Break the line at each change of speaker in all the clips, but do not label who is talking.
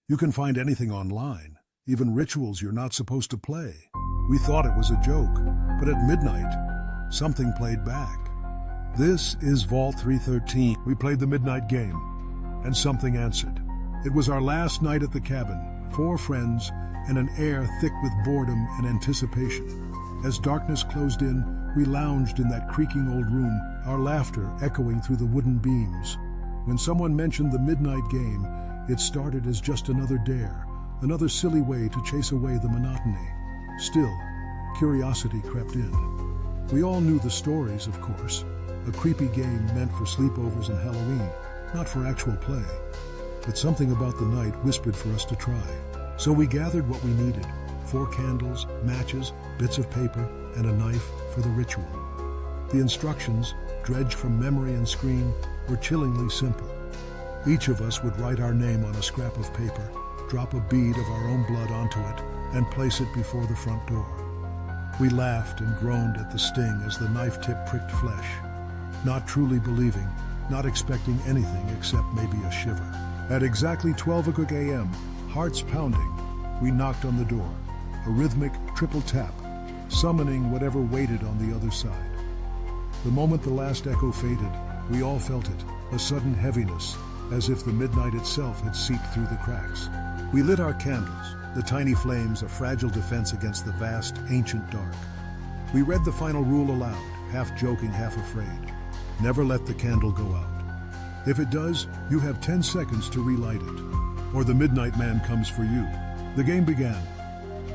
You can find anything online, even rituals you're not supposed to play. We thought it was a joke, but at midnight, something played back. This is Vault 313. We played the midnight game, and something answered. It was our last night at the cabin, 4 friends, and an air thick with boredom and anticipation. As darkness closed in, we lounged in that creaking old room, our laughter echoing through the wooden beams. When someone mentioned the midnight game, it started as just another dare, another silly way to chase away the monotony. Still, curiosity crept in. We all knew the stories, of course. A creepy game meant for sleepovers and Halloween, not for actual play. But something about the night whispered for us to try. So we gathered what we needed: 4 candles, matches, bits of paper, and a knife for the ritual. The instructions, dredged from memory and screen, were chillingly simple. Each of us would write our name on a scrap of paper, drop a bead of our own blood onto it, and place it before the front door. We laughed and groaned at the sting as the knife tip pricked flesh, not truly believing, not expecting anything except maybe a shiver. At exactly 12 a.m., hearts pounding, we knocked on the door, a rhythmic triple tap, summoning whatever waited on the other side. The moment the last echo faded, we all felt it, a sudden heaviness, as if the midnight itself had seeped through the cracks. We lit our candles, the tiny flames a fragile defense against the vast, ancient dark. We read the final rule aloud, half joking, half afraid. Never let the candle go out. If it does, you have 10 seconds to relight it, or the midnight man comes for you. The game began.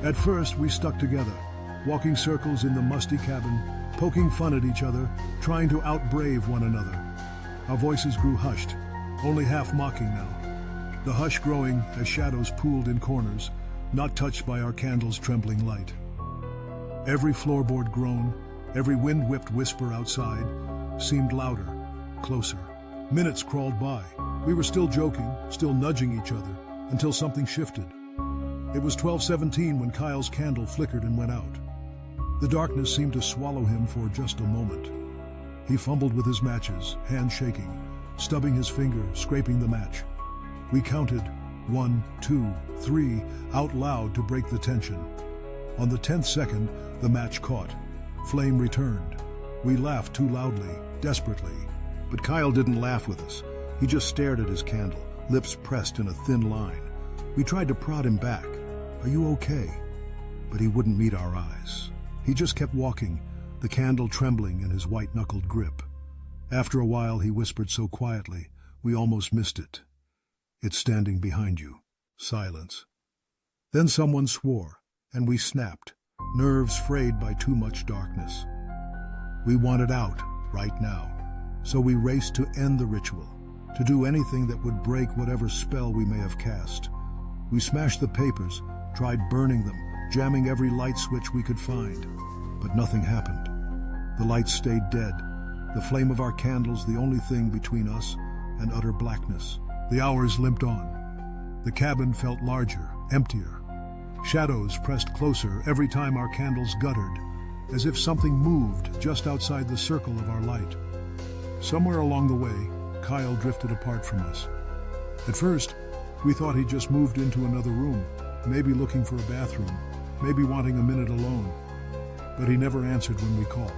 At first, we stuck together, walking circles in the musty cabin, poking fun at each other, trying to outbrave one another. Our voices grew hushed, only half mocking now. The hush growing as shadows pooled in corners, not touched by our candle's trembling light. Every floorboard groan, every wind-whipped whisper outside, seemed louder, closer. Minutes crawled by. We were still joking, still nudging each other, until something shifted. It was 12:17 when Kyle's candle flickered and went out. The darkness seemed to swallow him for just a moment. He fumbled with his matches, hand shaking, stubbing his finger, scraping the match. We counted 1, 2, 3 out loud to break the tension. On the 10th second, the match caught. Flame returned. We laughed too loudly, desperately. But Kyle didn't laugh with us. He just stared at his candle, lips pressed in a thin line. We tried to prod him back. "Are you okay?" But he wouldn't meet our eyes. He just kept walking, the candle trembling in his white-knuckled grip. After a while, he whispered so quietly, we almost missed it. "It's standing behind you." Silence. Then someone swore, and we snapped, nerves frayed by too much darkness. We wanted out, right now. So we raced to end the ritual, to do anything that would break whatever spell we may have cast. We smashed the papers, tried burning them, jamming every light switch we could find. But nothing happened. The lights stayed dead, the flame of our candles the only thing between us and utter blackness. The hours limped on. The cabin felt larger, emptier. Shadows pressed closer every time our candles guttered, as if something moved just outside the circle of our light. Somewhere along the way, Kyle drifted apart from us. At first, we thought he just moved into another room, maybe looking for a bathroom, maybe wanting a minute alone. But he never answered when we called.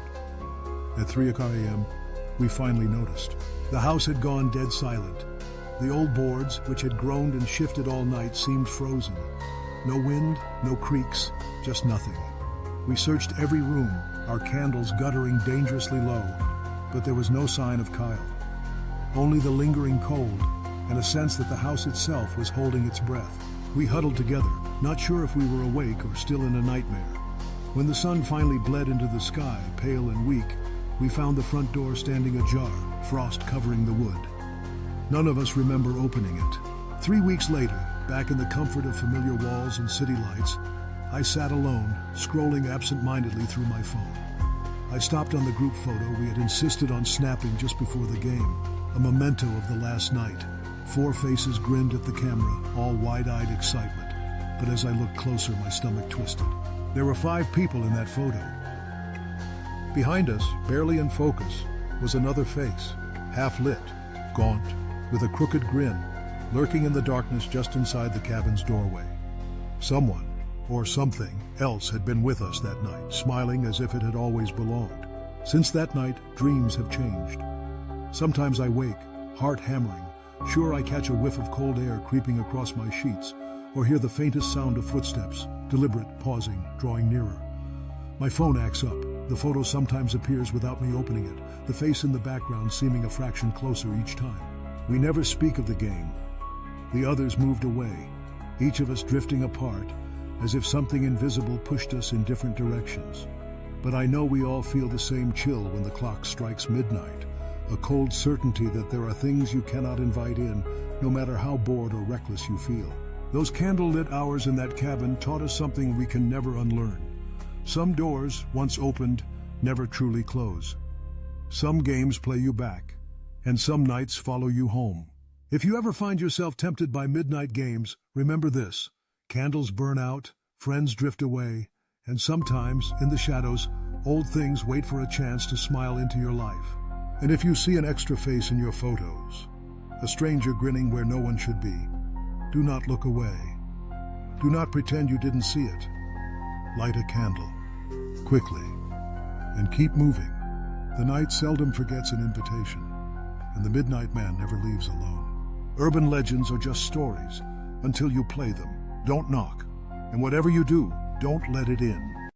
At 3 a.m., we finally noticed. The house had gone dead silent. The old boards, which had groaned and shifted all night, seemed frozen. No wind, no creaks, just nothing. We searched every room, our candles guttering dangerously low, but there was no sign of Kyle. Only the lingering cold, and a sense that the house itself was holding its breath. We huddled together, not sure if we were awake or still in a nightmare. When the sun finally bled into the sky, pale and weak, we found the front door standing ajar, frost covering the wood. None of us remember opening it. 3 weeks later, back in the comfort of familiar walls and city lights, I sat alone, scrolling absent-mindedly through my phone. I stopped on the group photo we had insisted on snapping just before the game, a memento of the last night. 4 faces grinned at the camera, all wide-eyed excitement. But as I looked closer, my stomach twisted. There were 5 people in that photo. Behind us, barely in focus, was another face, half lit, gaunt, with a crooked grin. lurking in the darkness just inside the cabin's doorway. Someone, or something, else had been with us that night, smiling as if it had always belonged. Since that night, dreams have changed. Sometimes I wake, heart hammering, sure I catch a whiff of cold air creeping across my sheets, or hear the faintest sound of footsteps, deliberate, pausing, drawing nearer. My phone acts up. The photo sometimes appears without me opening it, the face in the background seeming a fraction closer each time. We never speak of the game. The others moved away, each of us drifting apart, as if something invisible pushed us in different directions. But I know we all feel the same chill when the clock strikes midnight, a cold certainty that there are things you cannot invite in, no matter how bored or reckless you feel. Those candle-lit hours in that cabin taught us something we can never unlearn. Some doors, once opened, never truly close. Some games play you back, and some nights follow you home. If you ever find yourself tempted by midnight games, remember this: candles burn out, friends drift away, and sometimes, in the shadows, old things wait for a chance to smile into your life. And if you see an extra face in your photos, a stranger grinning where no one should be, do not look away. Do not pretend you didn't see it. Light a candle, quickly, and keep moving. The night seldom forgets an invitation, and the midnight man never leaves alone. Urban legends are just stories until you play them. Don't knock, and whatever you do, don't let it in.